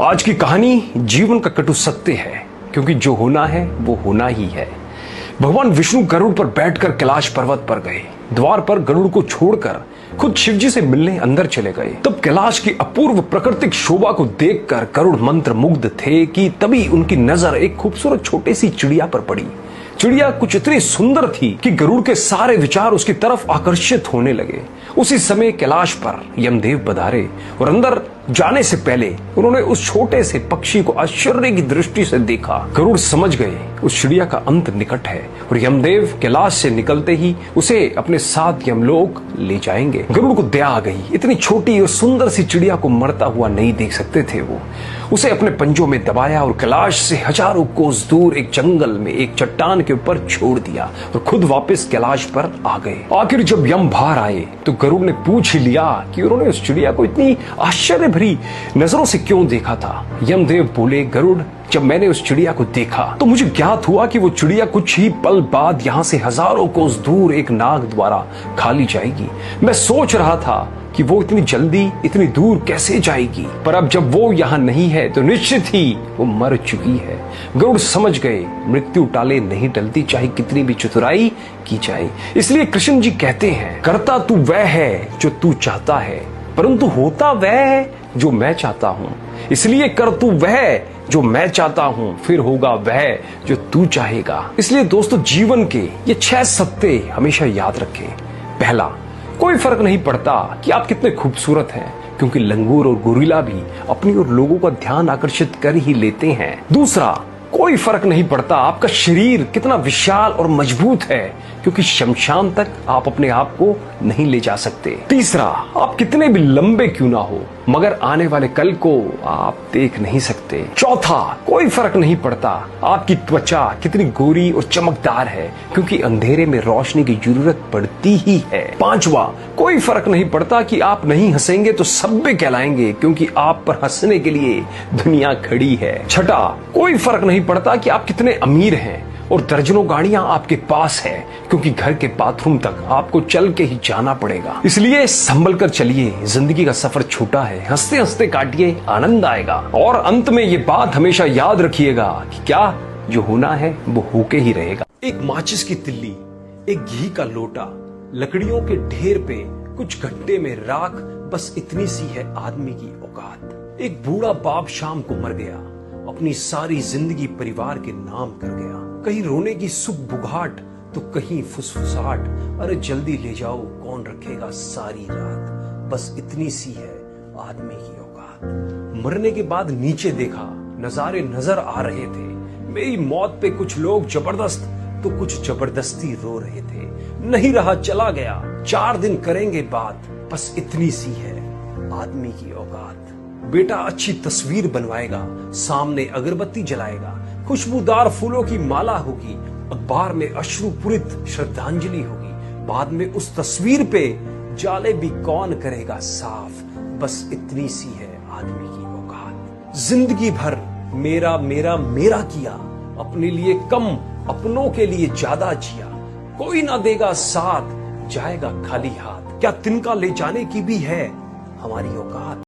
आज की कहानी जीवन का कटु सत्य है, क्योंकि जो होना है वो होना ही है। भगवान विष्णु गरुड़ पर बैठकर कैलाश पर्वत पर गए। द्वार पर गरुड़ को छोड़कर खुद शिवजी से मिलने अंदर चले गए। तब कैलाश की अपूर्व प्राकृतिक शोभा को देखकर गरुड़ मंत्र मुग्ध थे कि तभी उनकी नजर एक खूबसूरत छोटी सी चिड़िया पर पड़ी। चिड़िया कुछ इतनी सुंदर थी कि गरुड़ के सारे विचार उसकी तरफ आकर्षित होने लगे। उसी समय कैलाश पर यमदेव पधारे और अंदर जाने से पहले उन्होंने उस छोटे से पक्षी को आश्चर्य की दृष्टि से देखा। गरुड़ समझ गए उस चिड़िया का अंत निकट है और यमदेव कैलाश से निकलते ही उसे अपने साथ यमलोक ले जाएंगे। गरुड़ को दया आ गई। इतनी छोटी और सुंदर सी चिड़िया को मरता हुआ नहीं देख सकते थे वो। उसे अपने पंजों में दबाया और कैलाश से हजारों कोस दूर एक जंगल में एक चट्टान के ऊपर छोड़ दिया और खुद वापस कैलाश पर आ गए। आखिर जब यम बाहर आए तो गरुड़ ने पूछ ही लिया कि उन्होंने उस चिड़िया को इतनी आश्चर्य भरी नजरों से क्यों देखा था। यमदेव बोले, गरुड़, जब मैंने उस चिड़िया को देखा तो मुझे ज्ञात हुआ कि वो चिड़िया कुछ ही पल बाद यहाँ से हजारों कोस दूर एक नाग द्वारा खा ली जाएगी। मैं सोच रहा था कि वो इतनी जल्दी इतनी दूर कैसे जाएगी, पर अब जब वो यहाँ नहीं है तो निश्चित ही वो मर चुकी है। गरुड़ समझ गए मृत्यु टाले नहीं टलती, चाहे कितनी भी चतुराई की जाए। इसलिए कृष्ण जी कहते हैं, करता तू वह है जो तू चाहता है, परंतु होता वह है जो मैं चाहता हूँ। इसलिए कर तू वह जो मैं चाहता हूं, फिर होगा वह जो तू चाहेगा। इसलिए दोस्तों, जीवन के ये 6 सत्य हमेशा याद रखें। पहला, कोई फर्क नहीं पड़ता कि आप कितने खूबसूरत हैं, क्योंकि लंगूर और गोरिल्ला भी अपनी ओर लोगों का ध्यान आकर्षित कर ही लेते हैं। दूसरा, कोई फर्क नहीं पड़ता आपका शरीर कितना विशाल और मजबूत है, क्योंकि शमशान तक आप अपने आप को नहीं ले जा सकते। तीसरा, आप कितने भी लंबे क्यों ना हो, मगर आने वाले कल को आप देख नहीं सकते। चौथा, कोई फर्क नहीं पड़ता आपकी त्वचा कितनी गोरी और चमकदार है, क्योंकि अंधेरे में रोशनी की जरूरत पड़ती ही है। पांचवा, कोई फर्क नहीं पड़ता कि आप नहीं हंसेंगे तो सभ्य कहलाएंगे, क्योंकि आप पर हंसने के लिए दुनिया खड़ी है। छठा, कोई फर्क नहीं पड़ता कि आप कितने अमीर हैं और दर्जनों गाड़ियां आपके पास है, क्योंकि घर के बाथरूम तक आपको चल के ही जाना पड़ेगा। इसलिए संभल कर चलिए, जिंदगी का सफर छोटा है, हंसते हंसते काटिए, आनंद आएगा। और अंत में ये बात हमेशा याद रखिएगा कि क्या जो होना है वो होके ही रहेगा। एक माचिस की तिल्ली, एक घी का लोटा, लकड़ियों के ढेर पे कुछ गड्ढे में राख, बस इतनी सी है आदमी की औकात। एक बूढ़ा बाप शाम को मर गया, अपनी सारी जिंदगी परिवार के नाम कर गया। कहीं रोने की सुख बुघाट तो कहीं फुसफुसाहट, अरे जल्दी ले जाओ कौन रखेगा सारी रात, बस इतनी सी है आदमी की औकात। मरने के बाद नीचे देखा, नजारे नजर आ रहे थे। मेरी मौत पे कुछ लोग जबरदस्त तो कुछ जबरदस्ती रो रहे थे। नहीं रहा चला गया, 4 दिन करेंगे बात, बस इतनी सी है आदमी की औकात। बेटा अच्छी तस्वीर बनवाएगा, सामने अगरबत्ती जलाएगा, खुशबूदार फूलों की माला होगी, अखबार में अश्रुपूरित श्रद्धांजलि होगी, बाद में उस तस्वीर पे जाले भी कौन करेगा साफ, बस इतनी सी है आदमी की औकात। जिंदगी भर मेरा मेरा मेरा किया, अपने लिए कम अपनों के लिए ज्यादा जिया, कोई ना देगा साथ जाएगा खाली हाथ, क्या तिनका ले जाने की भी है हमारी औकात।